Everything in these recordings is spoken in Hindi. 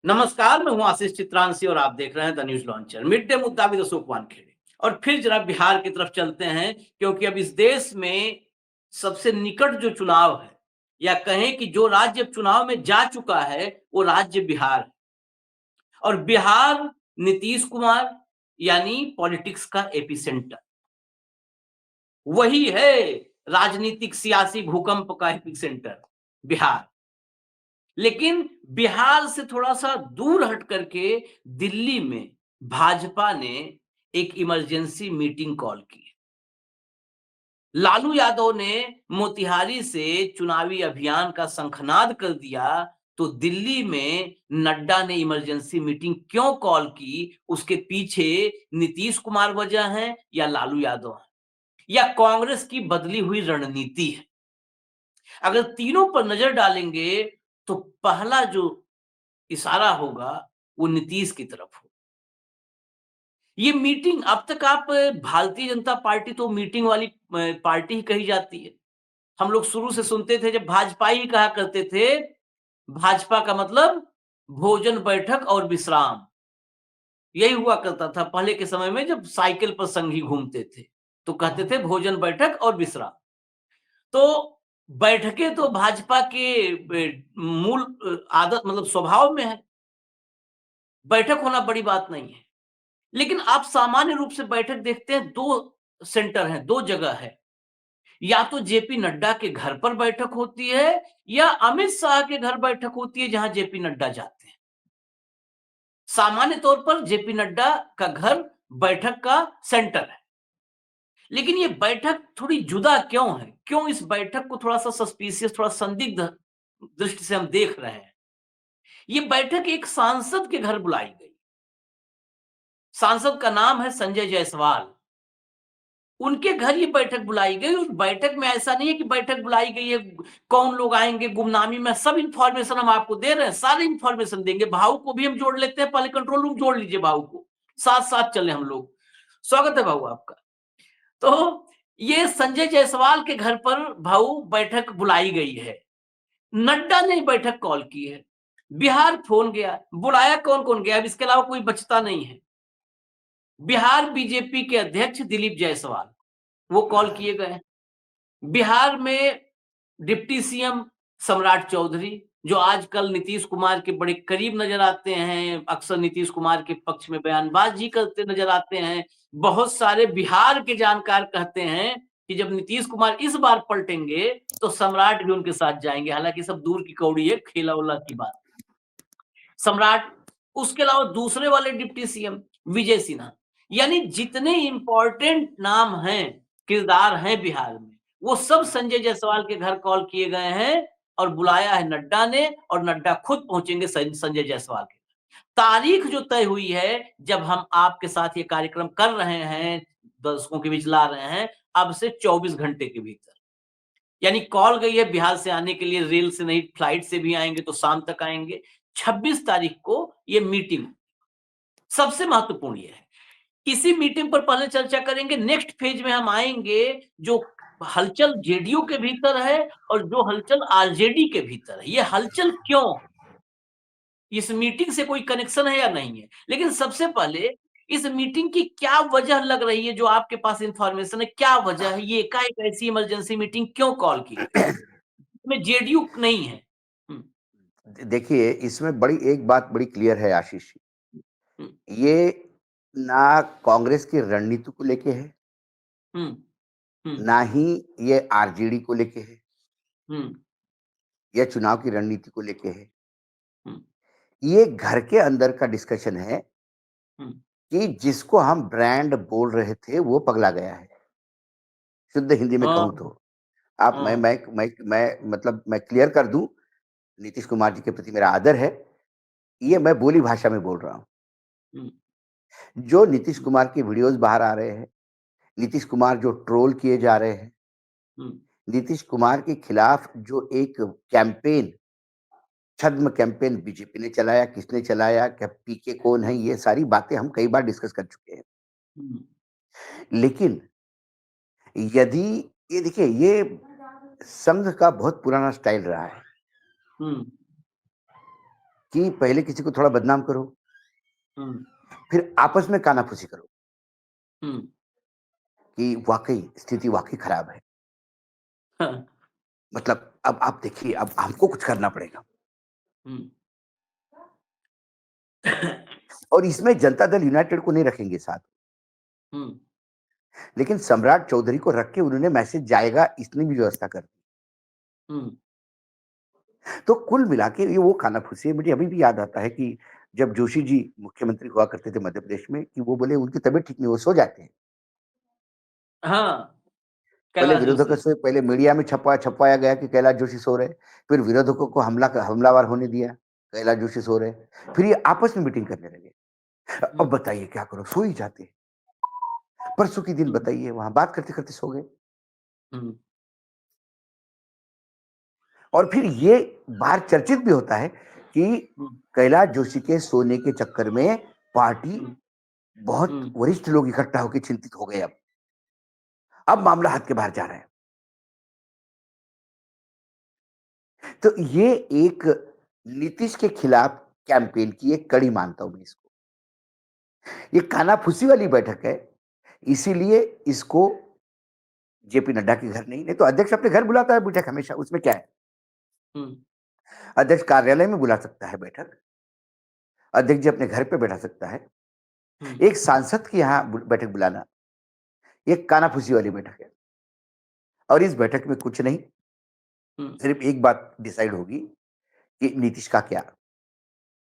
नमस्कार, मैं हूं आशीष चित्रांशी और आप देख रहे हैं the news launcher. Mid day मुद्दा विद अशोक वानखेड़े। और फिर जरा बिहार की तरफ चलते हैं, क्योंकि अब इस देश में सबसे निकट जो चुनाव है, या कहें कि जो राज्य अब चुनाव में जा चुका है, वो राज्य बिहार है। और बिहार नीतीश कुमार यानी पॉलिटिक्स का एपिसेंटर वही है। राजनीतिक सियासी भूकंप का एपिसेंटर बिहार। लेकिन बिहार से थोड़ा सा दूर हट करके दिल्ली में भाजपा ने एक इमरजेंसी मीटिंग कॉल की। लालू यादव ने मोतिहारी से चुनावी अभियान का शंखनाद कर दिया, तो दिल्ली में नड्डा ने इमरजेंसी मीटिंग क्यों कॉल की? उसके पीछे नीतीश कुमार वजह है या लालू यादव है या कांग्रेस की बदली हुई रणनीति है? अगर तीनों पर नजर डालेंगे तो पहला जो इशारा होगा वो नीतीश की तरफ हो। ये मीटिंग अब तक आप भारतीय जनता पार्टी तो मीटिंग वाली पार्टी ही कही जाती है। हम लोग शुरू से सुनते थे, जब भाजपा ही कहा करते थे, भाजपा का मतलब भोजन बैठक और विश्राम। यही हुआ करता था पहले के समय में, जब साइकिल पर संघी घूमते थे तो कहते थे भोजन बैठक और विश्राम। तो बैठकें तो भाजपा के मूल आदत मतलब स्वभाव में है। बैठक होना बड़ी बात नहीं है। लेकिन आप सामान्य रूप से बैठक देखते हैं, दो सेंटर हैं, दो जगह है। या तो जेपी नड्डा के घर पर बैठक होती है या अमित शाह के घर बैठक होती है जहां जेपी नड्डा जाते हैं। सामान्य तौर पर जेपी नड्डा का घर बैठक का सेंटर है। लेकिन ये बैठक थोड़ी जुदा क्यों है? क्यों इस बैठक को थोड़ा सा सस्पिशियस, थोड़ा संदिग्ध दृष्टि से हम देख रहे हैं? ये बैठक एक सांसद के घर बुलाई गई। सांसद का नाम है संजय जायसवाल। उनके घर ये बैठक बुलाई गई। उस बैठक में ऐसा नहीं है कि बैठक बुलाई गई है, कौन लोग आएंगे, गुमनामी में सब इंफॉर्मेशन हम आपको दे रहे हैं, सारी इंफॉर्मेशन देंगे। भाऊ को भी हम जोड़ लेते हैं, पहले कंट्रोल रूम जोड़ लीजिए भाऊ को, साथ साथ चले हम लोग। स्वागत है भाऊ आपका। तो ये संजय जायसवाल के घर पर भाऊ बैठक बुलाई गई है। नड्डा ने बैठक कॉल की है। बिहार फोन गया, बुलाया कौन कौन गया, अब इसके अलावा कोई बचता नहीं है। बिहार बीजेपी के अध्यक्ष दिलीप जायसवाल वो कॉल किए गए हैं। बिहार में डिप्टी सीएम सम्राट चौधरी, जो आजकल नीतीश कुमार के बड़े करीब नजर आते हैं, अक्सर नीतीश कुमार के पक्ष में बयानबाजी करते नजर आते हैं। बहुत सारे बिहार के जानकार कहते हैं कि जब नीतीश कुमार इस बार पलटेंगे तो सम्राट भी उनके साथ जाएंगे। हालांकि सब दूर की कौड़ी है, खेला उला की बात। सम्राट, उसके अलावा दूसरे वाले डिप्टी सीएम विजय सिन्हा, यानी जितने इंपॉर्टेंट नाम हैं, किरदार हैं बिहार में, वो सब संजय जायसवाल के घर कॉल किए गए हैं। और बुलाया है नड्डा ने, और नड्डा खुद पहुंचेंगे संजय जायसवाल के। तारीख जो तय हुई है, जब हम आपके साथ ये कार्यक्रम कर रहे हैं, दर्शकों के बीच ला रहे हैं, अब से 24 घंटे के भीतर। यानी कॉल गई है बिहार से आने के लिए, रेल से नहीं फ्लाइट से भी आएंगे तो शाम तक आएंगे। 26 तारीख को ये मीटिंग सबसे महत्वपूर्ण ये है। इसी मीटिंग पर पहले चर्चा करेंगे, नेक्स्ट फेज में हम आएंगे जो हलचल जेडीयू के भीतर है और जो हलचल आरजेडी के भीतर है। ये हलचल क्यों? इस मीटिंग से कोई कनेक्शन है या नहीं है? लेकिन सबसे पहले इस मीटिंग की क्या वजह लग रही है, जो आपके पास इंफॉर्मेशन है, क्या वजह है? ये एकाएक ऐसी इमरजेंसी मीटिंग क्यों कॉल की गई? इसमें जेडीयू नहीं है। हम्म, देखिए, इसमें बड़ी एक बात बड़ी क्लियर है आशीष, हम्म, ये ना कांग्रेस की रणनीति को लेके है, हम्म, हम्म, ना ही ये आरजेडी को लेके है, हम्म, या चुनाव की रणनीति को लेके है। हम्म, ये घर के अंदर का डिस्कशन है हम्म, कि जिसको हम ब्रांड बोल रहे थे वो पगला गया है। शुद्ध हिंदी में हाँ, कहूं तो आप हाँ, मैं मतलब मैं क्लियर कर दूं, नीतीश कुमार जी के प्रति मेरा आदर है, ये मैं बोली भाषा में बोल रहा हूं। हम्म, जो नीतीश कुमार की वीडियोस बाहर आ रहे हैं, नीतीश कुमार जो ट्रोल किए जा रहे हैं, हम्म, नीतीश कुमार के खिलाफ जो एक कैंपेन, छद्म कैंपेन बीजेपी ने चलाया, किसने चलाया, क्या पीके कौन है, ये सारी बातें हम कई बार डिस्कस कर चुके हैं। हम्म, लेकिन यदि ये देखिए, ये संघ का बहुत पुराना स्टाइल रहा है। हम्म, कि पहले किसी को थोड़ा बदनाम करो, हम्म फिर आपस में कानाफूसी करो हम्म कि वाकई स्थिति वाकई खराब है। हाँ, मतलब अब आप देखिए, अब हमको कुछ करना पड़ेगा। हम्म और इसमें जनता दल यूनाइटेड को नहीं रखेंगे साथ, हम्म लेकिन सम्राट चौधरी को रख के उन्होंने मैसेज जाएगा इतनी भी व्यवस्था कर दी। हम्म तो कुल मिला के ये वो कानाफूसी है। मुझे अभी भी याद आता है कि जब जोशी जी मुख्यमंत्री हुआ करते थे मध्य प्रदेश में, कि वो बोले उनकी तबीयत ठीक नहीं, वो सो जाते हैं। हाँ, पहले कैलाश विरोधकों जोशी। से, पहले मीडिया में छपवाया गया कि कैलाश जोशी सो रहे, फिर विरोधकों को हमलावर होने दिया, कैलाश जोशी सो रहे, फिर ये आपस में मीटिंग करने लगे। अब हम्म बताइए क्या करो, सो ही जाते। परसों की दिन हम्म बताइए, वहां बात करते करते सो गए। हम्म और फिर ये बाहर चर्चित भी होता है कि हम्म कैलाश जोशी के सोने के चक्कर में पार्टी, हम्म बहुत हम्म वरिष्ठ लोग इकट्ठा होकर चिंतित हो गए। अब मामला हद के बाहर जा रहा है। तो ये एक नीतीश के खिलाफ कैंपेन की एक कड़ी मानता हूं मैं इसको। ये कानाफूसी वाली बैठक है, इसीलिए इसको जेपी नड्डा के घर नहीं तो अध्यक्ष अपने घर बुलाता है बैठक हमेशा, उसमें क्या है। हम्म अध्यक्ष कार्यालय में बुला सकता है बैठक, अध्यक्ष जी अपने घर पे बैठा सकता है। हम्म एक सांसद की यहाँ बैठक बुलाना, एक कानाफूसी वाली बैठक है। और इस बैठक में कुछ नहीं, हम्म सिर्फ एक बात डिसाइड होगी कि नीतीश का क्या।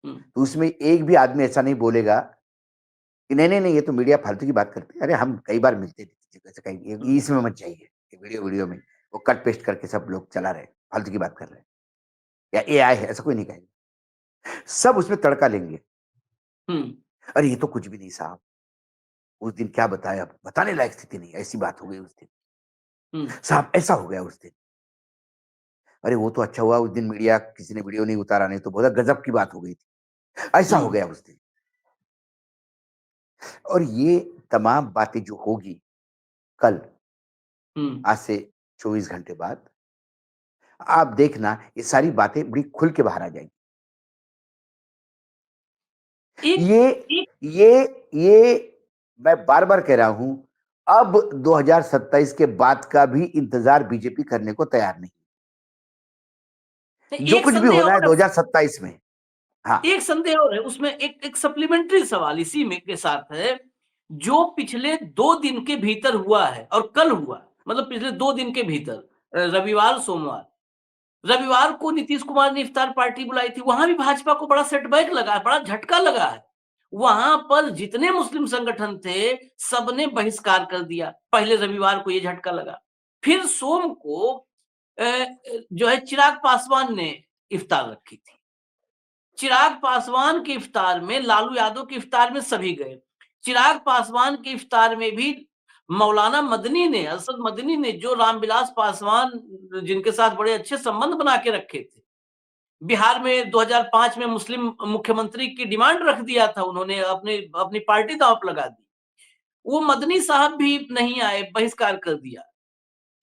हम्म तो उसमें एक भी आदमी ऐसा नहीं बोलेगा कि नहीं नहीं नहीं, ये तो मीडिया फालतू की बात करती है, अरे हम कई बार मिलते थे, ऐसे कहीं हम्म इसमें मत जाइए, ये वीडियो वीडियो में वो कट पेस्ट करके सब लोग चला रहे, फालतू की बात कर रहे हैं, या एआई है, ऐसा कोई नहीं कहेगा। सब उसमें तड़का लेंगे। हम्म अरे ये तो कुछ भी नहीं साहब, उस दिन क्या बताया, बताने लायक स्थिति नहीं, ऐसी बात हो गई उस दिन हम्म साहब, ऐसा हो गया उस दिन। अरे वो तो अच्छा हुआ उस दिन मीडिया किसी ने वीडियो नहीं उतारा, नहीं तो बहुत गजब की बात हो गई थी, ऐसा हो हम्म गया उस दिन। और ये तमाम बातें जो होगी कल, हम्म आज से 24 घंटे बाद, आप देखना ये सारी बातें बड़ी खुल के बाहर आ जाएंगी। एक ये एक ये ये मैं बार बार कह रहा हूं, अब 2027 के बाद का भी इंतजार बीजेपी करने को तैयार नहीं। जो एक कुछ भी संदेह होना है और है, 2027 में। हाँ। एक संदेह और है उसमें, एक एक सप्लीमेंट्री सवाल इसी में के साथ है। जो पिछले 2 दिन के भीतर हुआ है और कल हुआ, मतलब पिछले 2 दिन के भीतर, रविवार सोमवार, रविवार को नीतीश कुमार ने इफ्तार पार्टी बुलाई थी, वहां भी भाजपा को बड़ा सेटबैक लगा है, बड़ा झटका लगा है। वहां पर जितने मुस्लिम संगठन थे, सबने बहिष्कार कर दिया। पहले रविवार को ये झटका लगा। फिर सोम को जो है चिराग पासवान ने इफ्तार रखी थी। चिराग पासवान के इफ्तार में, लालू यादव के इफ्तार में सभी गए। चिराग पासवान के इफ्तार में भी मौलाना मदनी ने, असद मदनी ने, जो रामविलास पासवान जिनके साथ बड़े अच्छे संबंध बना के रखे थे, बिहार में 2005 में मुस्लिम मुख्यमंत्री की डिमांड रख दिया था उन्होंने, अपने अपनी पार्टी दांव पर लगा दी। वो मदनी साहब भी नहीं आए, बहिष्कार कर दिया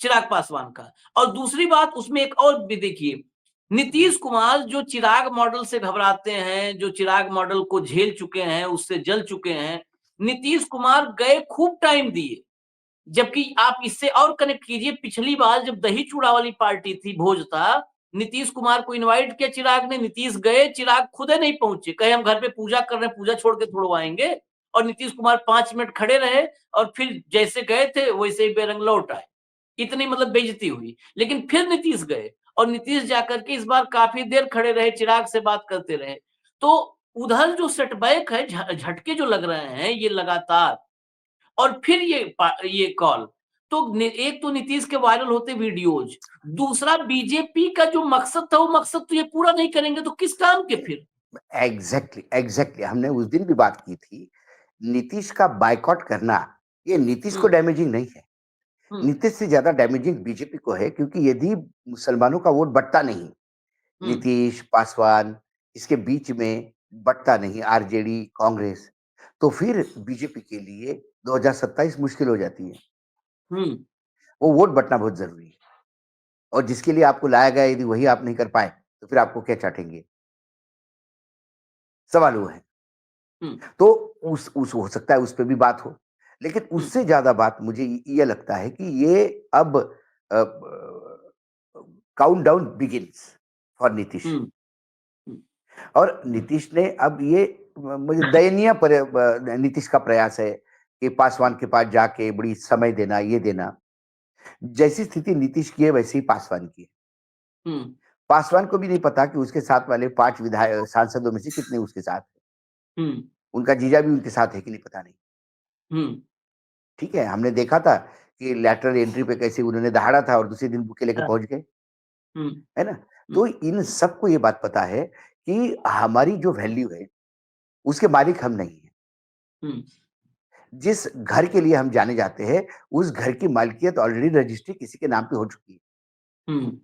चिराग पासवान का। और दूसरी बात उसमें एक और भी देखिए, नीतीश कुमार जो चिराग मॉडल से घबराते हैं, जो चिराग मॉडल को झेल चुके हैं, उससे जल चुके हैं, नीतीश कुमार गए, खूब टाइम दिए। जबकि आप इससे और कनेक्ट कीजिए, पिछली बार जब दही चूड़ा वाली पार्टी थी, भोज था, नीतीश कुमार को इनवाइट किया चिराग ने, नीतीश गए, चिराग खुदे नहीं पहुंचे, कहे हम घर पे पूजा कर रहे हैं, पूजा छोड़ के थोड़ा आएंगे। और नीतीश कुमार 5 मिनट खड़े रहे और फिर जैसे गए थे वैसे ही बेरंग लौट आए। इतनी मतलब बेइज्जती हुई, लेकिन फिर नीतीश गए, और नीतीश जाकर के इस बार काफी देर खड़े रहे, चिराग से बात करते रहे। तो उधर जो सेटबैक है, झटके जो लग रहे हैं ये लगातार, और फिर ये कॉल, तो एक तो नीतीश के वायरल होते वीडियोज, दूसरा बीजेपी का जो मकसद था, वो मकसद तो ये पूरा नहीं करेंगे तो किस काम के फिर। एग्जैक्टली एग्जैक्टली, हमने उस दिन भी बात की थी। नीतीश का बायकॉट करना, ये नीतीश को हम्म डैमेजिंग नहीं है, हम्म नीतीश से ज्यादा डैमेजिंग बीजेपी को है, क्योंकि यदि मुसलमानों का वोट बटता नहीं, हम्म नीतीश पासवान इसके बीच में बटता नहीं, आरजेडी कांग्रेस, तो फिर बीजेपी के लिए 2027 मुश्किल हो जाती है। हम्म वो वोट बटना बहुत जरूरी है, और जिसके लिए आपको लाया गया यदि वही आप नहीं कर पाए, तो फिर आपको क्या चाटेंगे। सवाल वो है। हम्म, तो उस हो सकता है उस पे भी बात हो, लेकिन हम्म, उससे ज्यादा बात मुझे ये लगता है कि ये अब countdown begins for Nitish. Hmm, hmm, और हम्म, नीतीश ने अब ये मुझे दयनीय नीतीश का प्रयास है कि पासवान के पास जाके बड़ी समय देना, ये देना। जैसी स्थिति नीतीश की है वैसे ही पासवान की है। हम्म, पासवान को भी नहीं पता कि उसके साथ वाले 5 विधायक सांसदों में से कितने उसके साथ हैं। हम्म, उनका जीजा भी उनके साथ है कि नहीं पता नहीं। हम्म, ठीक है, हमने देखा था कि लैटरल एंट्री पे कैसे उन्होंने दहाड़ा था और दूसरे दिन बुके लेके हाँ, पहुंच गए, हम्म, है ना? हम्म, तो इन सबको ये बात पता है कि हमारी जो वैल्यू है, उसके मालिक हम नहीं हैं। हम्म, जिस घर के लिए हम जाने जाते हैं, उस घर की मालिकियत ऑलरेडी रजिस्ट्री किसी के नाम पे हो चुकी है। हम्म,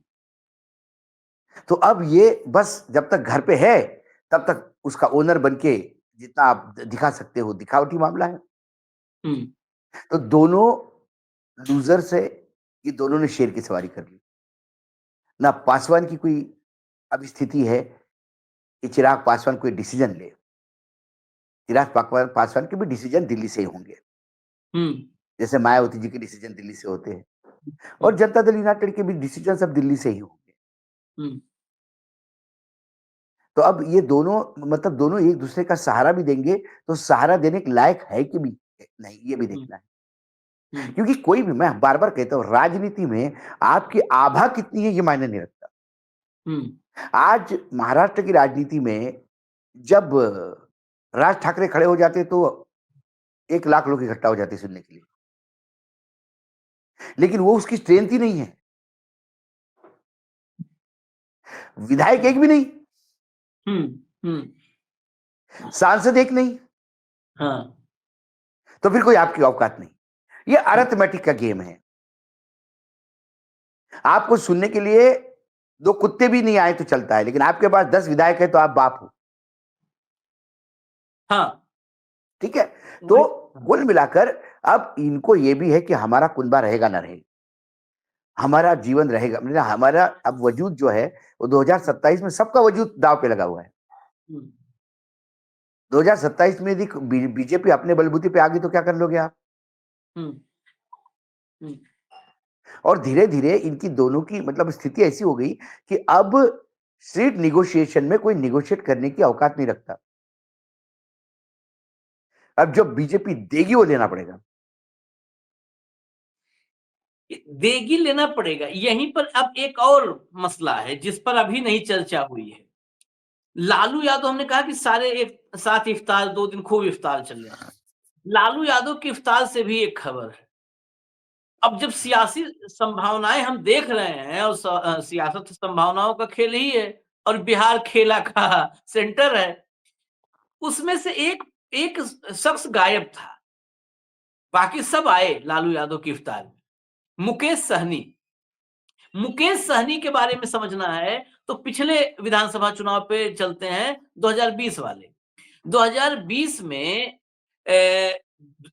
तो अब ये बस जब तक घर पे है, तब तक उसका ओनर बन के जितना आप दिखा सकते हो, दिखावटी मामला है। हम्म, तो दोनों लूज़र्स है, ये दोनों ने शेर की सवारी कर ली। ना पासवान की कोई अब स्थिति है कि चिराग पासवान कोई डिसीजन ले। चिराग पासवान के भी डिसीजन दिल्ली से ही होंगे, हम्म, जैसे मायावती जी के डिसीजन दिल्ली से होते हैं और हम्म, जनता दल यूनाइटेड के भी डिसीजन सब दिल्ली से ही होंगे। हम्म, तो अब ये दोनों मतलब दोनों एक दूसरे का सहारा भी देंगे, तो सहारा देने के लायक है कि भी नहीं, ये भी हम्म, देखना है। हम्म, क्योंकि कोई भी, मैं बार-बार कहता हूँ, राजनीति में आपकी आभा कितनी है ये मायने नहीं रखता। हम्म, आज महाराष्ट्र की राजनीति में जब राज ठाकरे खड़े हो जाते तो 1 लाख लोग इकट्ठा हो जाते सुनने के लिए। लेकिन वो उसकी स्ट्रेंथ ही नहीं है। विधायक एक भी नहीं, हम्म, सांसद एक नहीं, हाँ, तो फिर कोई आपकी औकात नहीं। ये अरिथमेटिक का गेम है। आपको सुनने के लिए 2 कुत्ते भी नहीं आए तो चलता है, लेकिन आपके पास 10 विधायक है तो आप बाप हो। हाँ, ठीक है? वही, तो हाँ, कुल मिलाकर अब इनको ये भी है कि हमारा कुनबा रहेगा ना रहेगा, हमारा जीवन रहेगा, मतलब हमारा अब वजूद जो है वो 2027 में सबका वजूद दांव पे लगा हुआ है। हम्म, 2027 में यदि बीजेपी अपने बलबूते पे आ गई तो क्या कर लोगे आप? हम्म, हम्म, और धीरे-धीरे इनकी दोनों की मतलब स्थिति ऐसी हो गई कि अब सीट नेगोशिएशन में कोई नेगोशिएट करने की औकात नहीं रखता। अब जो बीजेपी देगी वो लेना पड़ेगा। देगी लेना पड़ेगा। यहीं पर अब एक और मसला है जिस पर अभी नहीं चर्चा हुई है। लालू यादव, हमने कहा कि सारे एक साथ इफ्तार, 2 दिन खूब इफ्तार चले। लालू यादव की इफ्तार से भी एक खबर है। अब जब सियासी संभावनाएं हम देख रहे हैं और सियासत तो संभावनाओं का खेल ही है और बिहार खेला का सेंटर है, उसमें से एक एक शख्स गायब था, बाकी सब आए लालू यादव की इफ्तार में। मुकेश सहनी। मुकेश सहनी के बारे में समझना है तो पिछले विधानसभा चुनाव पे चलते हैं, 2020 वाले। 2020 में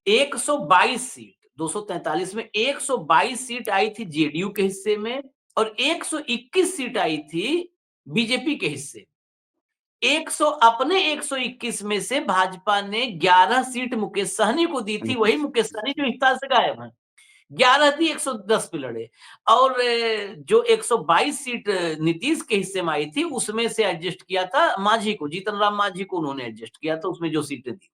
122 सीट, 243 में 122 सीट आई थी जेडीयू के हिस्से में और 121 सीट आई थी बीजेपी के हिस्से। 100 अपने 121 में से भाजपा ने 11 सीट मुकेश सहनी को दी थी, वही नीतीश मुकेश जी। सहनी जो इफ्तार से गायब है। 11 थी, 110 पे लड़े और जो 122 सीट नीतीश के हिस्से में आई थी उसमें से एडजस्ट किया था मांझी को, जीतन राम मांझी को उन्होंने एडजस्ट किया था उसमें जो सीटें दी।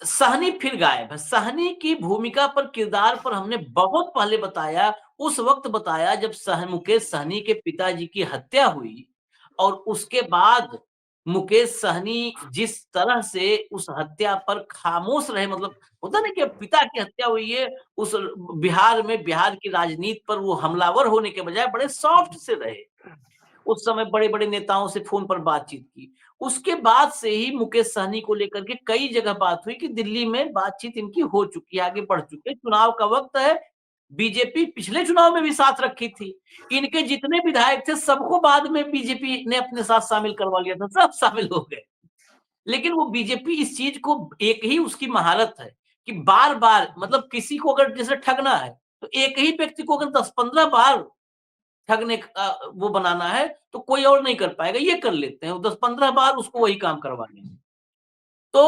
सहनी फिर गायब है। सहनी की भूमिका पर, किरदार पर हमने बहुत पहले बताया, उस वक्त बताया जब मुकेश सहनी के पिताजी की हत्या हुई और उसके बाद मुकेश सहनी जिस तरह से उस हत्या पर खामोश रहे, मतलब होता ना कि पिता की हत्या हुई है, उस बिहार में बिहार की राजनीति पर वो हमलावर होने के बजाय बड़े सॉफ्ट से रहे। उस समय बड़े-बड़े नेताओं से फ़ोन पर बातचीत की। उसके बाद से ही मुकेश सहनी को लेकर के कई जगह बात हुई कि दिल्ली में बातचीत इनकी हो चुकी है, आगे बढ़ चुकी है। चुनाव का वक़्त है, बीजेपी पिछले चुनाव में भी साथ रखी थी। इनके जितने विधायक थे सबको बाद में बीजेपी ने अपने साथ शामिल करवा लिया था, सब शामिल हो गए। लेकिन वो बीजेपी इस चीज़ को, एक ही उसकी महारत है कि बार-बार, मतलब किसी को अगर जैसे ठगना है, तो एक ही व्यक्ति को अगर 10-15 बार ठगने वो बनाना है तो कोई और नहीं कर पाएगा, ये कर लेते हैं, 10-15 बार उसको वही काम करवा लेंगे। तो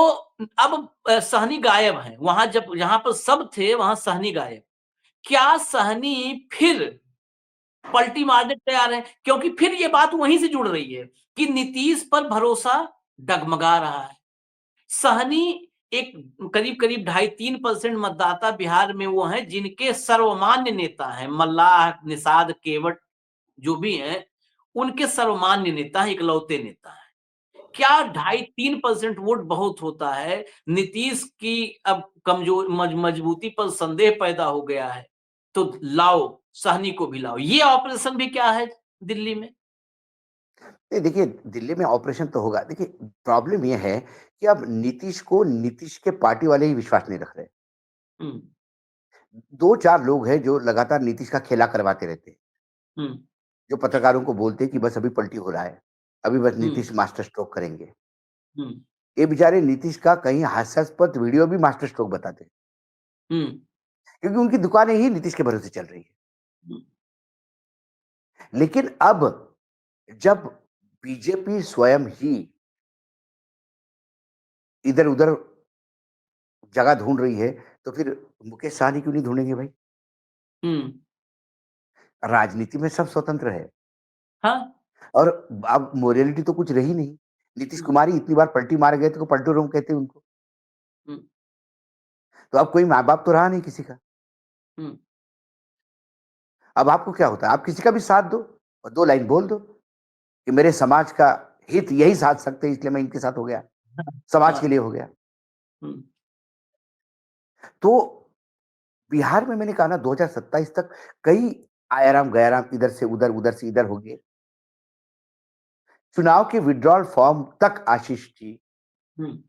अब सहनी गायब है, वहां जब जहां पर सब थे वहां सहनी गायब। क्या सहनी फिर पलटी मारने तैयार है? क्योंकि फिर ये बात वहीं से जुड़ रही है कि नीतीश पर भरोसा डगमगा रहा है। सहनी एक करीब-करीब 2.5-3% मतदाता बिहार में वो हैं जिनके सर्वमान्य नेता हैं, मल्लाह, निषाद, केवट जो भी हैं, उनके सर्वमान्य नेता हैं, इकलौते नेता हैं। क्या 2.5-3% वोट बहुत होता है? नीतीश की अब कमजोर मजबूती पर संदेह पैदा हो गया है, तो लाओ, सहनी को भी लाओ। ये ऑपरेशन भी क्या है दिल्ली में? नहीं देखिए, दिल्ली में ऑपरेशन तो होगा। देखिए, प्रॉब्लम ये है कि अब नीतीश को नीतीश के पार्टी वाले ही विश्वास नहीं रख रहे। हुँ, 2-4 लोग हैं जो लगातार नीतीश का खेला करवाते रहते हैं। हुँ, जो पत्रकारों को बोलते हैं कि बस अभी पलटी हो रहा है। अभी बस हुँ, नीतीश मास्टर स्ट्रोक करेंगे। हुँ, ये बेचारे नीतीश का कहीं हास्यास्पद वीडियो भी मास्टर स्ट्रोक बताते हैं। हुँ, क्योंकि उनकी दुकानें ही नीतीश के भरोसे चल रही है। हुँ, लेकिन अब जब बीजेपी स्वयं ही इधर-उधर जगह ढूँढ रही है, तो फिर मुकेश सहनी क्यों नहीं ढूँढेंगे भाई? हुँ, राजनीति में सब स्वतंत्र है हाँ, और अब मोरालिटी तो कुछ रही नहीं। नीतीश हुँ, कुमार ही इतनी बार पलटी मार गए तो पलटू राम कहते हैं उनको। हुँ, तो अब कोई माँ-बाप तो रहा नहीं किसी का। हुँ, अब आपको क्या होता है? आप किसी का भी साथ दो और 2 लाइन बोल दो कि मेरे समाज का हित यही साध सकते हैं इसलिए मैं इनके साथ हो गया, समाज के हाँ, लिए हो गया। हुँ, तो बिहार में मैंने कहा ना 2027 तक कई आयाराम-गयाराम इधर से उधर से इधर होंगे। चुनाव के विथड्रॉल फॉर्म तक आशीष जी हुँ,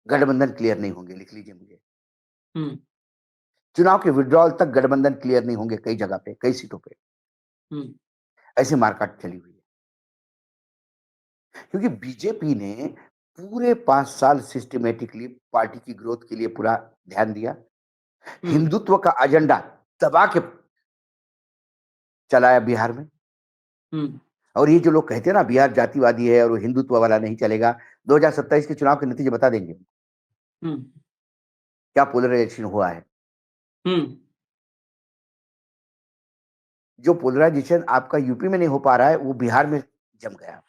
गठबंधन क्लियर नहीं होंगे, लिख लीजिए मुझे। हुँ, चुनाव के विथड्रॉल तक गठबंधन क्लियर नहीं होंगे कई जगह पे, कई सीटों पे। हुँ, ऐसी मारकाट चली हुई है। क्योंकि बीजेपी ने पूरे 5 साल सिस्टमैटिकली पार्टी की ग्रोथ के लिए पूरा ध्यान दिया। हुँ, हिंदुत्व का एजेंडा दबा के चलाया बिहार में। हुँ, और ये जो लोग कहते हैं ना बिहार जातिवादी है और वो हिंदुत्व वाला नहीं चलेगा, 2027 के चुनाव के नतीजे बता देंगे, हुँ, क्या पोलराइजेशन हुआ है। हुँ। जो पोलराइजेशन आपका यूपी में नहीं हो पा रहा है, वो बिहार में जम गया।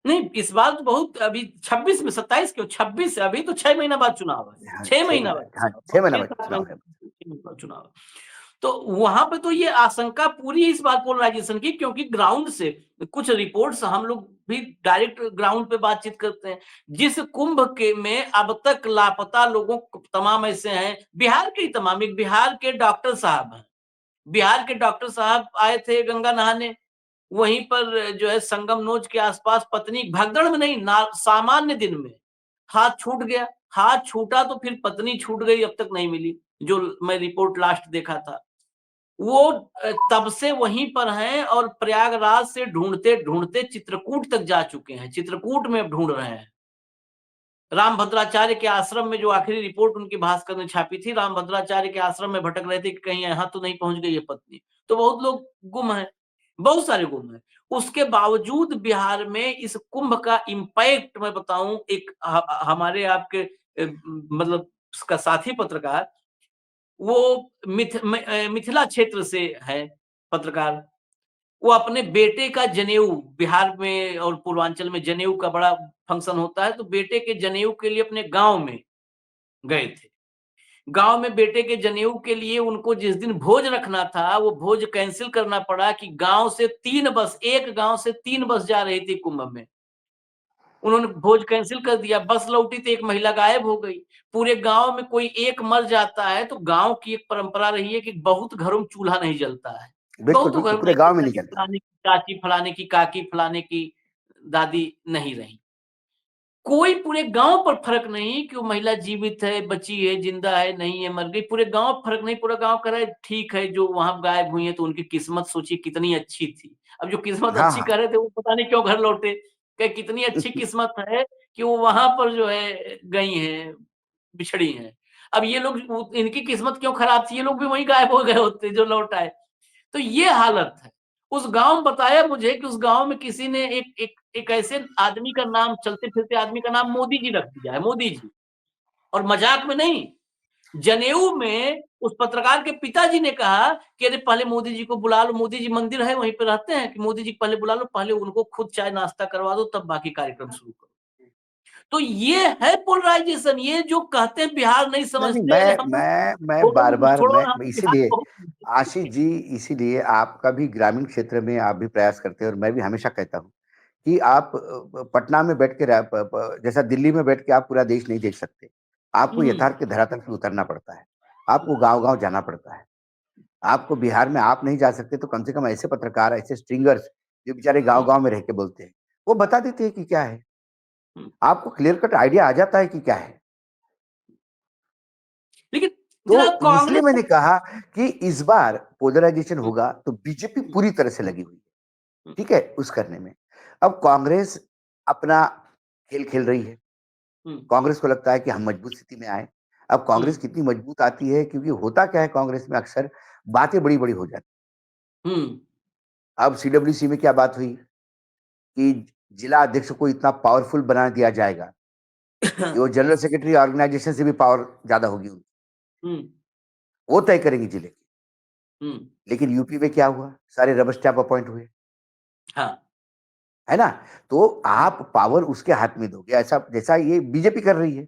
नहीं, इस बार तो बहुत अभी 26 में 27 क्यों 26 है, अभी तो 6 महीना बाद चुनाव है। हाँ, 6 6 महीना महीना बाद हाँ, चुनाव, 6 और महीना बाद 6-7 चुनाव महीने है। 6 महीने बाद चुनाव है। तो वहां पे तो ये आशंका पूरी इस बार पोलराइजेशन की, क्योंकि ग्राउंड से कुछ रिपोर्ट्स हम लोग भी डायरेक्ट ग्राउंड पे बातचीत करते हैं। जिस कुंभ के में अब तक लापता लोगों तमाम ऐसे हैं, बिहार के ही तमाम, एक बिहार के डॉक्टर साहब हैं। बिहार के डॉक्टर साहब आए थे गंगा नहाने, वहीं पर जो है संगम नोज के आसपास पत्नी भगदड़ में नहीं, सामान्य दिन में हाथ छूट गया। हाथ छूटा तो फिर पत्नी छूट गई, अब तक नहीं मिली, जो मैं रिपोर्ट लास्ट देखा था। वो तब से वहीं पर हैं और प्रयागराज से ढूंढते ढूंढते चित्रकूट तक जा चुके हैं, चित्रकूट में अब ढूंढ रहे हैं। राम भद्राचार्य के आश्रम में जो आखिरी रिपोर्ट उनकी भास्कर ने छापी थी, राम भद्राचार्य के आश्रम में भटक रहे थे कि कहीं यहाँ तो नहीं पहुंच गई है पत्नी। तो बहुत लोग गुम हैं, बहुत सारे गुम हैं। उसके बावजूद बिहार में इस कुंभ का इम्पैक्ट मैं बताऊं, एक हमारे आपके मतलब उसका साथी पत्रकार, वो मिथिला क्षेत्र से है पत्रकार। वो अपने बेटे का जनेऊ, बिहार में और पूर्वांचल में जनेऊ का बड़ा फंक्शन होता है, तो बेटे के जनेऊ के लिए अपने गांव में गए थे। गांव में बेटे के जनेऊ के लिए उनको जिस दिन भोज रखना था, वो भोज कैंसिल करना पड़ा कि गांव से 3 बस, एक गांव से 3 बस जा रही थी कुंभ में। उन्होंने भोज कैंसिल कर दिया, बस लौटी तो एक महिला गायब हो गई। पूरे गांव में कोई एक मर जाता है तो गांव की एक परंपरा रही है कि बहुत घरों में चूल्हा नहीं जलता है। बिल्कुल, बहुतों बिल्कुल, घरों में पूरे नहीं गाँव में जलता नहीं कि चलता। फलाने की चाची, फलाने की काकी, फलाने की दादी नहीं रही। कोई पूरे गांव पर फर्क नहीं कि वो महिला जीवित है, बची है, जिंदा है, नहीं है, मर गई। पूरे गांव फर्क नहीं, पूरा गांव कह रहा है ठीक है, जो वहां गायब हुई है तो उनकी किस्मत सोचिए कितनी अच्छी थी। अब जो किस्मत हाँ, अच्छी हाँ। कर रहे थे वो पता नहीं क्यों घर लौटे। क्या कितनी अच्छी किस्मत है कि वो वहां पर जो है गई हैं, बिछड़ी हैं। अब ये लोग इनकी किस्मत क्यों खराब थी, ये लोग भी वहीं गायब हो गए होते जो लौट आए। तो ये हालत है। उस गाँव में बताया मुझे कि उस गाँव में किसी ने एक ऐसे आदमी का नाम, चलते-फिरते आदमी का नाम मोदी जी रख दिया है, मोदी जी। और मज़ाक में नहीं, जनेऊ में उस पत्रकार के पिताजी ने कहा कि अरे पहले मोदी जी को बुला लो, मोदी जी मंदिर है वहीं पे रहते हैं, कि मोदी जी को पहले बुला लो, पहले उनको खुद चाय नाश्ता करवा दो, तब बाकी कार्यक्रम शुरू करो। तो ये है पोलराइजेशन, ये जो कहते हैं बिहार नहीं नहीं, नहीं, समझते, अरे हम लोग मैं छोड़ो बार-बार छोड़ो मैं हम बिहार इसीलिए बहुत आशीष जी, इसीलिए आपका भी ग्रामीण क्षेत्र में आप भी प्रयास करते हैं और मैं भी हमेशा कहता हूँ कि आप पटना में बैठ के रा प प जैसा दिल्ली में बैठ के आप पूरा देश नहीं देख सकते। आपको हुँ, यथार्थ के धरातल पे उतरना पड़ता है। आपको गाँव-गाँव जाना पड़ता है। आपको बिहार में आप नहीं जा सकते तो कम से कम ऐसे पत्रकार, ऐसे स्ट्रिंगर्स जो बेचारे हुँ, गाँव-गाँव में रह के बोलते हैं, वो बता देते हैं कि क्या है। हुँ। आपको क्लियर कट आइडिया आ जाता है कि क्या है। लेकिन जनाब तो इसलिए कांग्रेस मैंने कहा कि इस बार पोलराइजेशन हुँ, होगा तो बीजेपी हुँ, पूरी तरह से लगी हुई है, हुँ, ठीक है? उस करने में। अब कांग्रेस अपना खेल खेल रही है। हुँ, कांग्रेस को लगता है कि हम मजबूत स्थिति में आए। अब हुँ, कांग्रेस कितनी मजबूत आती है क्योंकि होता क्या है कांग्रेस में अक्सर बातें बड़ी-बड़ी हो जाती हुँ। हैं। अब सीडब्ल्यूसी में क्या बात हुई कि जिला अध्यक्ष को इतना पावरफुल बना दिया जाएगा कि वो जनरल सेक्रेटरी ऑर्गेनाइजेशन से भी पावर ज़्यादा होगी उनकी। हुँ, वो तय करेंगी जिले की। हुँ, लेकिन यूपी में क्या हुआ? सारे रबर स्टैम्प अपॉइंट हुए। हाँ, है ना? तो हुँ, आप पावर उसके हाथ में दोगे, ऐसा जैसा ये बीजेपी कर रही है।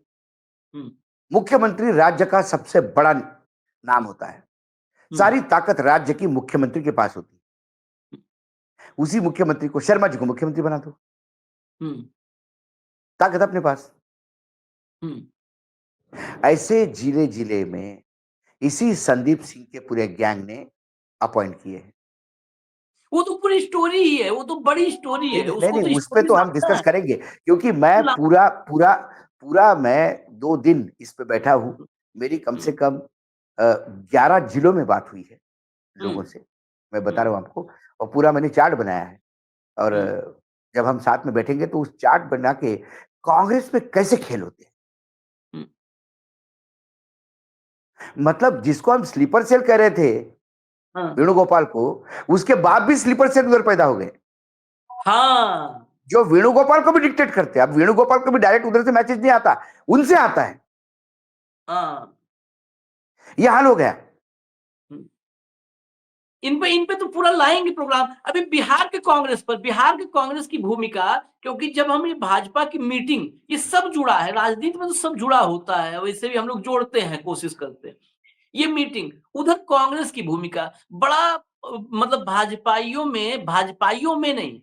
हुँ, मुख्यमंत्री राज्य का सबसे बड़ा नाम होता है। हुँ, सारी ताकत राज्य की मुख्यमंत्री के पास होती है। उसी मुख्यमंत्री को शर्मा जी को मुख्यमंत्री बना दो, हुँ, ताकत अपने पास। हुँ। ऐसे जिले-जिले में इसी संदीप सिंह के पूरे गैंग ने अपॉइंट किए हैं। वो तो पूरी स्टोरी ही है, वो तो बड़ी स्टोरी नहीं, है, नहीं, नहीं, उसको नहीं, तो उस पे स्टोरी तो हम मानना डिस्कस है। करेंगे क्योंकि मैं ला पूरा पूरा पूरा मैं 2 दिन इस पे बैठा हूँ। मेरी कम से हुँ, कम 11 जिलों में बात हुई है हुँ, लोगों से। मैं बता हुँ, रहा हूँ आपको और पूरा मैंने चार्ट बनाया है और हुँ, जब हम साथ में बैठेंगे तो उस चार्ट बना के कांग्रेस में कैसे खेल होते हैं। हुँ। मतलब जिसको हम स्लीपर सेल कह रहे थे, हाँ, वेणुगोपाल को, उसके बाद भी स्लीपर सेल उधर पैदा हो गए। हाँ, जो वेणुगोपाल को भी डिक्टेट करते हैं। अब वेणुगोपाल को भी डायरेक्ट उधर से मैसेज नहीं आता, उनसे आता है। हाँ। ये हाल हो गया। हुँ। इन पे तो पूरा लाएँगे प्रोग्राम। अभी बिहार के कांग्रेस की भूमिका, क्योंकि जब हम ये भाजपा की मीटिंग, ये सब जुड़ा है, राजनीति में तो सब जुड़ा होता है, वैसे भी हम लोग जोड़ते हैं, कोशिश करते हैं। ये मीटिंग, उधर कांग्रेस की भूमिका बड़ा मतलब भाजपाइयों में नहीं,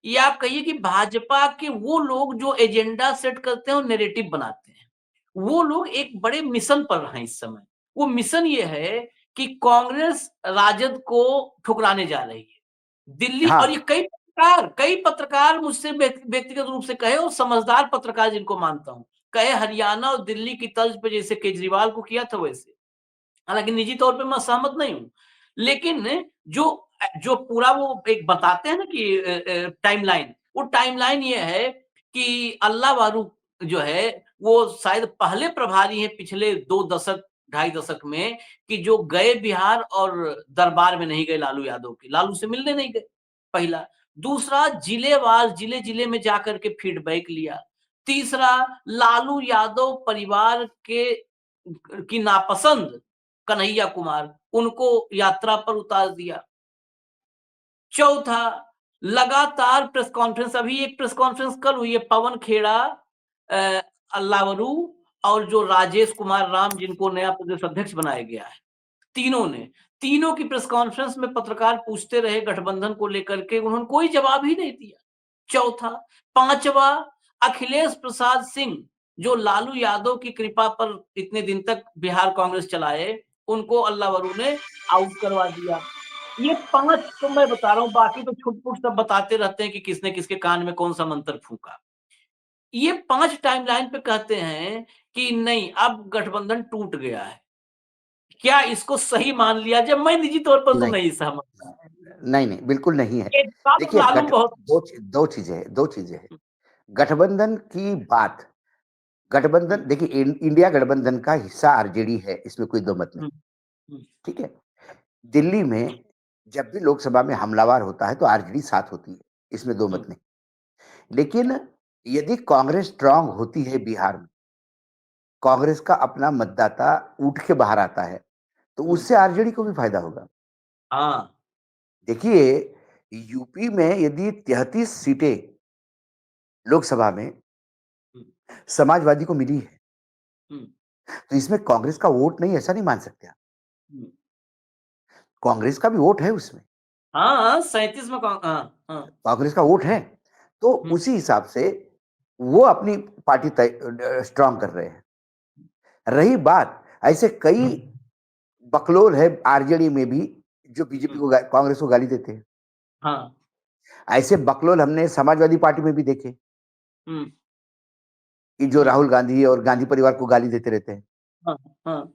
ये आप कहिए कि भाजपा के वो लोग जो एजेंडा सेट करते हैं और नैरेटिव बनाते हैं। वो लोग एक बड़े मिशन पर हैं इस समय। वो मिशन ये है कि कांग्रेस राजद को ठुकराने जा रही है। दिल्ली, हाँ, और ये कई पत्रकार मुझसे व्यक्तिगत रूप से कहे, और समझदार पत्रकार जिनको मानता हूँ, कहे हरियाणा और दिल्ली की तर्ज पे जैसे केजरीवाल को किया था वैसे। हालाँकि निजी तौर पे मैं सहमत नहीं हूँ। लेकिन जो जो पूरा वो एक बताते हैं ना कि टाइमलाइन, वो टाइमलाइन ये है कि अल्लाह वारू जो है, वो शायद पहले प्रभारी हैं पिछले 2 दशक, ढाई दशक में, कि जो गए बिहार और दरबार में नहीं गए लालू यादव के। लालू से मिलने नहीं गए, पहला। दूसरा, जिलेवार जिले-जिले में जाकर के फीडबैक लिया। तीसरा, लालू यादव परिवार के की नापसंद कन्हैया कुमार, उनको यात्रा पर उतार दिया। चौथा, लगातार प्रेस कॉन्फ्रेंस, अभी एक प्रेस कॉन्फ्रेंस कल हुई है, पवन खेड़ा, अल्लावरू और जो राजेश कुमार राम, जिनको नया प्रदेश अध्यक्ष बनाया गया है। तीनों ने, तीनों की प्रेस कॉन्फ्रेंस में पत्रकार पूछते रहे गठबंधन को लेकर के, उन्होंने कोई जवाब ही नहीं दिया। चौथा, पांचवा, अखिलेश प्रसाद सिंह, जो लालू यादव की कृपा पर इतने दिन तक बिहार कांग्रेस चलाए, उनको अल्लावरू ने आउट करवा दिया। ये 5 तो मैं बता रहा हूँ, बाकी तो छुट-पुट सब बताते रहते हैं कि किसने किसके कान में कौन-सा मंत्र फूँका। ये 5 टाइमलाइन पे कहते हैं कि नहीं, अब गठबंधन टूट गया है। क्या इसको सही मान लिया जाए? मैं निजी तौर पर तो नहीं, नहीं सहमत। नहीं, नहीं, बिल्कुल नहीं है। केजरीवाल और देखिए लालू गठ बहुत 2 चीज़ें हैं। गठबंधन की बात हुँ, गठबंधन देखिए इंडिया गठबंधन का हिस्सा आरजेडी है, इसमें कोई दो मत नहीं, हुँ, हुँ, ठीक है? दिल्ली में जब भी लोकसभा में हमलावर होता है तो आरजेडी साथ होती है, इसमें दो मत हम्म, नहीं। लेकिन यदि कांग्रेस स्ट्रांग होती है बिहार में, कांग्रेस का अपना मतदाता उठ के बाहर आता है, तो हम्म, उससे आरजेडी को भी फायदा होगा। हाँ। देखिए, यूपी में यदि 33 सीटें लोकसभा में हम्म, समाजवादी को मिली है, हम्म, तो इसमें कांग्रेस का वोट नहीं, ऐसा नहीं मान सकते आप। हम्म, कांग्रेस का भी वोट है उसमें, हाँ 37 में हाँ, हाँ। कांग्रेस का वोट है। तो हम्म, उसी हिसाब से वो अपनी पार्टी स्ट्रांग कर रहे हैं। रही बात, ऐसे कई बकलोल है आरजेडी में भी जो बीजेपी हम्म, को कांग्रेस को गाली देते हैं। हाँ। ऐसे बकलोल हमने समाजवादी पार्टी में भी देखे, हम्म, कि जो हम्म, राहुल गांधी और गांधी परिवार को गाली देते रहते हैं। हाँ, हाँ,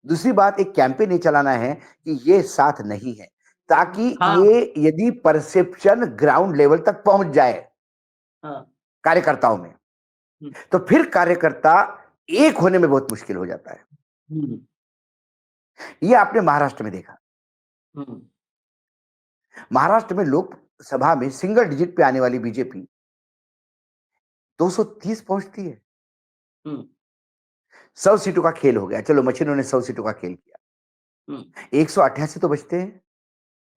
दूसरी बात, एक कैंपेन ये चलाना है कि ये साथ नहीं है, ताकि हाँ, ये यदि परसेप्शन ग्राउंड लेवल तक पहुंच जाए हाँ। कार्यकर्ताओं में, हम्म, तो फिर कार्यकर्ता एक होने में बहुत मुश्किल हो जाता है। हम्म, ये आपने महाराष्ट्र में देखा। हम्म, महाराष्ट्र में लोकसभा में सिंगल डिजिट पे आने वाली बीजेपी 230 पहुंचती है। हम्म, 100 सीटों का खेल हो गया, चलो मशीनों ने 100 सीटों का खेल किया। हम्म, 188 तो बचते हैं।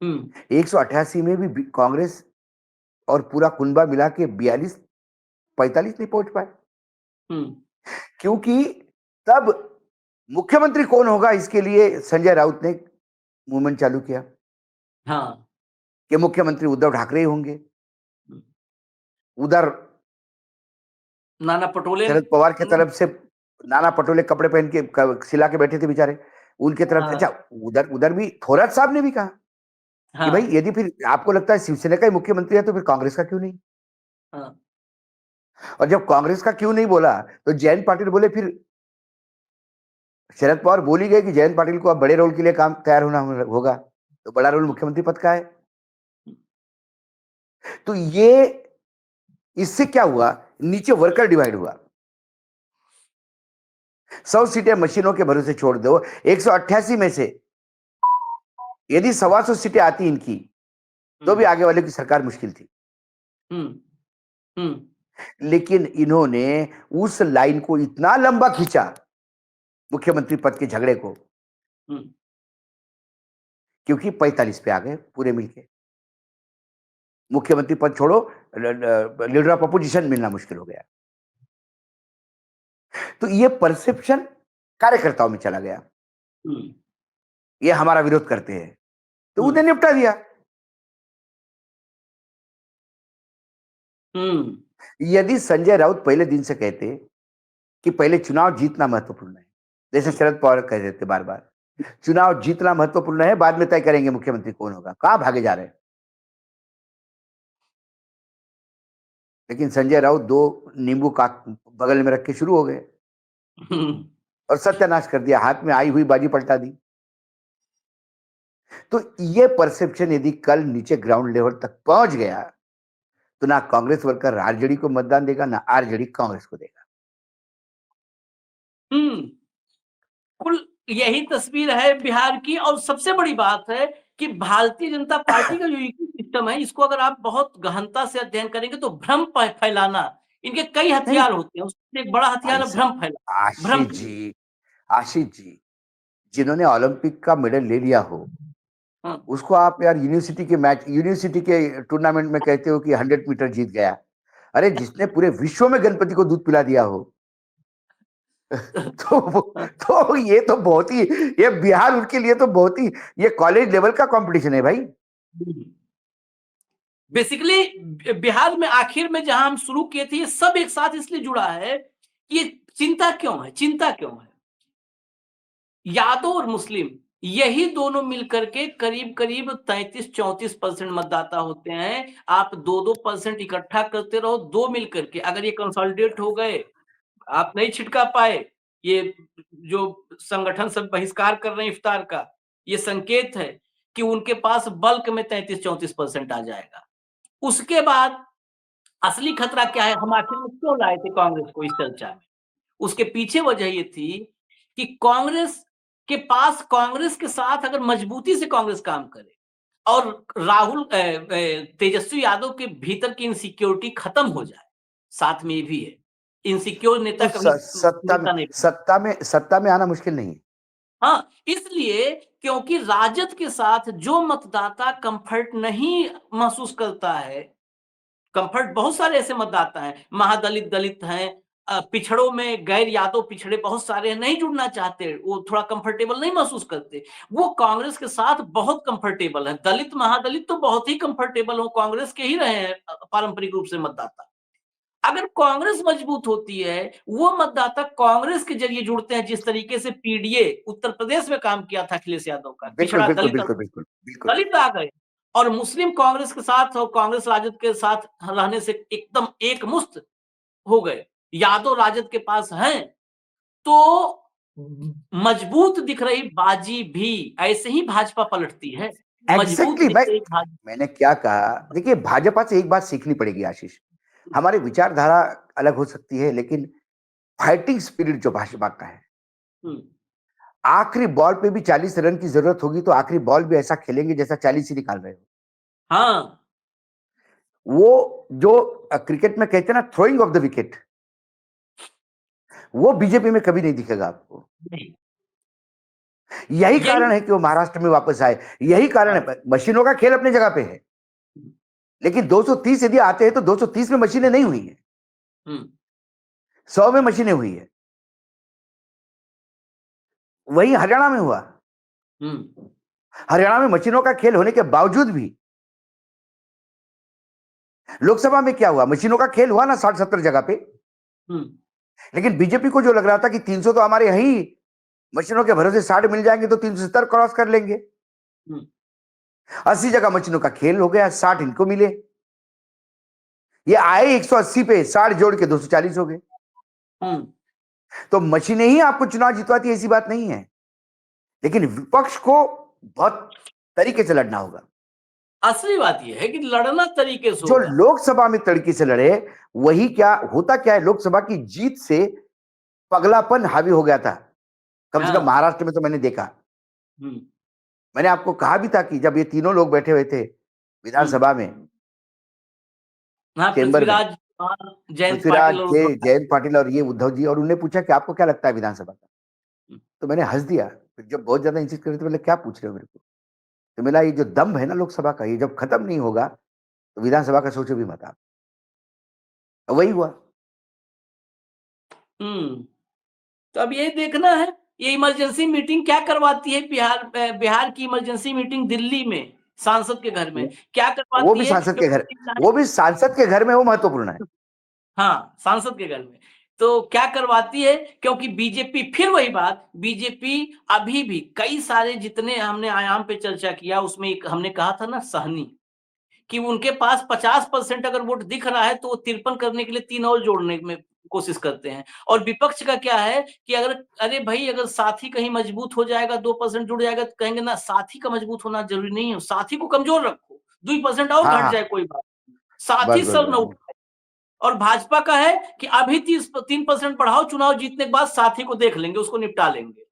हम्म, 188 में भी कांग्रेस और पूरा कुनबा मिला के 42 45 नहीं पहुंच पाए, हम्म, क्योंकि तब मुख्यमंत्री कौन होगा इसके लिए संजय राउत ने मूवमेंट चालू किया हाँ। कि मुख्यमंत्री उद्धव ठाकरे ही होंगे। हम्म, उधर नाना पटोले। शरद पवार की तरफ से नाना पटोले कपड़े पहन के सिला के बैठे थे बेचारे, उनके तरफ से। हाँ, अच्छा, उधर उधर भी थोराट साहब ने भी कहा कि भाई हाँ, यदि फिर आपको लगता है शिवसेना का ही मुख्यमंत्री है तो फिर कांग्रेस का क्यों नहीं। हाँ। और जब कांग्रेस का क्यों नहीं बोला, तो जयंत पाटिल बोले फिर शरद पवार बोल ही गए कि जयंत पाटिल को अब बड़े रोल के लिए काम तैयार होना होगा, तो बड़ा रोल मुख्यमंत्री पद का है। तो ये, इससे क्या हुआ, नीचे वर्कर डिवाइड हुआ। 100 सीटें मशीनों के भरोसे छोड़ दो, 188 में से यदि 125 सीटें आती इनकी, तो भी हम्म, आगे वाले की सरकार मुश्किल थी। हम्म, हम्म, लेकिन इन्होंने उस लाइन को इतना लंबा खींचा, मुख्यमंत्री पद के झगड़े को, हम्म, क्योंकि 45 पे आ गए पूरे मिलके। मुख्यमंत्री पद छोड़ो, लीडर ऑफ अपोजिशन मिलना मुश्किल हो गया। तो ये परसेप्शन कार्यकर्ताओं में चला गया, हम्म, ये हमारा विरोध करते हैं, तो हम्म, उन्हें निपटा दिया। हम्म, यदि संजय राउत पहले दिन से कहते कि पहले चुनाव जीतना महत्वपूर्ण है, जैसे शरद पवार कह रहे थे बार बार, चुनाव जीतना महत्वपूर्ण है, बाद में तय करेंगे मुख्यमंत्री कौन होगा, कहां भागे जा रहे हैं। लेकिन संजय राउत दो नींबू का बगल में रख के शुरू हो गए हम्म, और सत्यानाश कर दिया, हाथ में आई हुई बाजी पलटा दी। तो ये परसेप्शन यदि कल नीचे ग्राउंड लेवल तक पहुंच गया, तो ना कांग्रेस वर्कर आरजेडी को मतदान देगा, ना आरजेडी कांग्रेस को देगा। हम्म। कुल यही तस्वीर है बिहार की। और सबसे बड़ी बात है कि भारतीय जनता पार्टी का जो इको सिस्टम है, इसको अगर आप बहुत गहनता से अध्ययन करेंगे तो भ्रम फैलाना, इनके कई नहीं हथियार होते हैं, उसमें एक बड़ा भाई हथियार है भ्रम साहब, फैलाना, भ्रम आशीष फैलाना। जी, आशीष जी, जिन्होंने ओलंपिक का मेडल ले लिया हो, हाँ। उसको आप यार यूनिवर्सिटी के टूर्नामेंट में कहते हो कि 100 मीटर जीत गया। अरे जिसने पूरे विश्व में गणपति को दूध पिला दिया हो, तो ये तो बहुत ही, ये बिहार उनके लिए तो बहुत ही, ये कॉलेज लेवल का कंपटीशन है भाई। बेसिकली बिहार में आखिर में जहां हम शुरू किए थे, ये सब एक साथ इसलिए जुड़ा है कि ये चिंता क्यों है, चिंता क्यों है। यादव और मुस्लिम, यही दोनों मिलकर के करीब करीब 33-34% मतदाता होते हैं। आप 2-2% इकट्ठा करते रहो, दो मिलकर के, अगर ये कंसोलिडेट हो गए, आप नहीं छिटका पाए, ये जो संगठन सब बहिष्कार कर रहे हैं इफ्तार का, ये संकेत है कि उनके पास बल्क में 33-34% आ जाएगा। उसके बाद असली खतरा क्या है, हम आखिर में क्यों लाए थे कांग्रेस को इस चर्चा में? उसके पीछे वजह ये थी कि कांग्रेस के पास, कांग्रेस के साथ अगर मजबूती से कांग्रेस काम करे, और राहुल तेजस्वी यादव के भीतर की इनसिक्योरिटी खत्म हो जाए, साथ में ये भी है। इनसिक्योर नेता तो कभी सत्ता में नेता नहीं। सत्ता में आना मुश्किल नहीं है। हाँ, इसलिए क्योंकि राजद के साथ जो मतदाता कंफर्ट नहीं महसूस करता है, कंफर्ट बहुत सारे ऐसे मतदाता हैं, महादलित दलित हैं, पिछड़ों में गैर यादव पिछड़े बहुत सारे हैं, नहीं जुड़ना चाहते, वो थोड़ा कंफर्टेबल नहीं महसूस करते, वो कांग्रेस के साथ बहुत कंफर्टेबल है। दलित महादलित तो बहुत ही कंफर्टेबल हो, कांग्रेस के ही रहे हैं पारंपरिक रूप से मतदाता। अगर कांग्रेस मजबूत होती है, वो मतदाता कांग्रेस के जरिए जुड़ते हैं, जिस तरीके से पीडीए उत्तर प्रदेश में काम किया था अखिलेश यादव का, बिल्कुल, पिछड़ा बिल्कुल, दलित, बिल्कुल, बिल्कुल, बिल्कुल। दलित आ गए और मुस्लिम कांग्रेस के साथ और कांग्रेस राजद के साथ रहने से एकदम एक मुश्त हो गए। यादव राजद के पास हैं, तो मजबूत दिख रही बाजी भी ऐसे ही भाजपा पलटती है। मजबूत एग्ज़ैक्टली दिख रही भाजी। मैंने क्या कहा, देखिए भाजपा से एक बात सीखनी पड़ेगी आशीष। हमारी विचारधारा अलग हो सकती है, लेकिन फाइटिंग स्पिरिट जो भाजपा का है, हम्म, आखिरी बॉल पे भी 40 रन की जरूरत होगी तो आखिरी बॉल भी ऐसा खेलेंगे जैसा 40 ही निकाल रहे हो। हाँ, वो जो क्रिकेट में कहते हैं ना, थ्रोइंग ऑफ द विकेट, वो बीजेपी में कभी नहीं दिखेगा आपको। नहीं, यही यही। कारण है कि वो महाराष्ट्र में वापस आए। यही कारण हाँ, है, मशीनों का खेल अपनी जगह पे है, लेकिन 230 यदि आते हैं तो 230 में मशीनें नहीं हुई है, हम्म, 100 में मशीनें हुई है। वही हरियाणा में हुआ। हम्म, हरियाणा में मशीनों का खेल होने के बावजूद भी लोकसभा में क्या हुआ, मशीनों का खेल हुआ ना 60-70 जगह पे। हम्म, लेकिन बीजेपी को जो लग रहा था कि 300 तो हमारे यही मशीनों के भरोसे 60 मिल जाएंगे तो 370 क्रॉस कर लेंगे। हम्म, 80 जगह मशीनों का खेल हो गया, 60 इनको मिले। ये आए 180 पे, 60 जोड़ के 240 हो गए। हम्म। तो मशीनें ही आपको चुनाव जितवाती, ऐसी बात नहीं है, लेकिन विपक्ष को बहुत तरीके से लड़ना होगा। असली बात यह है कि लड़ना तरीके से जो होगा। लोकसभा में तरीके से लड़े, वही क्या होता, क्या है, लोकसभा की जीत से पगलापन हावी हो गया था। कम से कम हाँ, महाराष्ट्र में तो मैंने देखा। हम्म, मैंने आपको कहा भी था कि जब ये तीनों लोग बैठे हुए थे हम्म। विधानसभा में, हाँ, चेंबर में, पृथ्वीराज चौहान, जयंत पृथ्वीराज पाटिल और के, उद्धव जयंत पाटिल और ये उद्धव जी, और उन्होंने पूछा कि आपको क्या लगता है विधानसभा का। ठाकरे। तो मैंने हंस दिया। फिर जब बहुत ज्यादा इंसिस्ट करे तो बोले क्या पूछ रहे हो मेरे को। तो मिला ये जो दम्भ है ना लोकसभा का, ये जब खत्म नहीं होगा तो विधानसभा का सोचो भी मत आप। वही हुआ। हम्म। तो अब ये देखना है, ये इमरजेंसी मीटिंग क्या करवाती है, बिहार की इमरजेंसी मीटिंग दिल्ली में सांसद के घर में क्या वो भी करवाती है, सांसद के घर, क्योंकि वो भी सांसद के घर में, वो महत्वपूर्ण है। हाँ, सांसद के घर में तो क्या करवाती है, क्योंकि बीजेपी, फिर वही बात, बीजेपी अभी भी कई सारे, जितने हमने आयाम पे चर्चा किया उसमें एक हमने कहा था ना, सहनी, कि उनके पास 50% अगर वोट दिख रहा है तो वो 53 करने के लिए 3 और जोड़ने में कोशिश करते हैं। और विपक्ष का क्या है कि अगर, अरे भाई, अगर साथी कहीं मजबूत हो जाएगा, 2% जुड़ जाएगा, तो कहेंगे ना, साथी का मजबूत होना जरूरी नहीं है, साथी को कमजोर रखो, 2% और हाँ घट जाए हाँ, कोई बात, साथी बस बस सर न बस। उठाए। और भाजपा का है कि अभी 3% बढ़ाओ, चुनाव जीतने के बाद साथी को देख लेंगे, उसको निपटा लेंगे।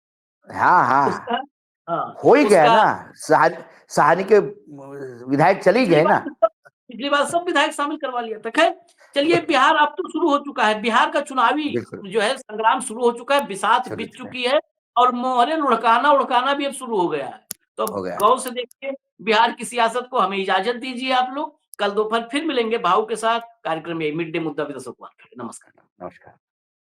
हाँ हाँ, उसका, हाँ, हो ही गया उसका ना। सहानी के विधायक चली पिछली गए बार ना। पिछली बार सब विधायक शामिल करवा लिया था। खैर, चलिए, बिहार अब तो शुरू हो चुका है, बिहार का चुनावी बिल्कुल, जो है संग्राम शुरू हो चुका है, बिसात चलो बीत चुका है, चुकी है और मोहरे लुढ़काना उड़काना भी अब शुरू हो गया है। तो अब हो गया है। गौर से देखिए बिहार की सियासत को। हमें इजाजत दीजिए आप लोग, कल दोपहर फिर मिलेंगे भाऊ के साथ, कार्यक्रम ये मिड डे मुद्दा विद अशोक वानखेड़े। नमस्कार। नमस्कार।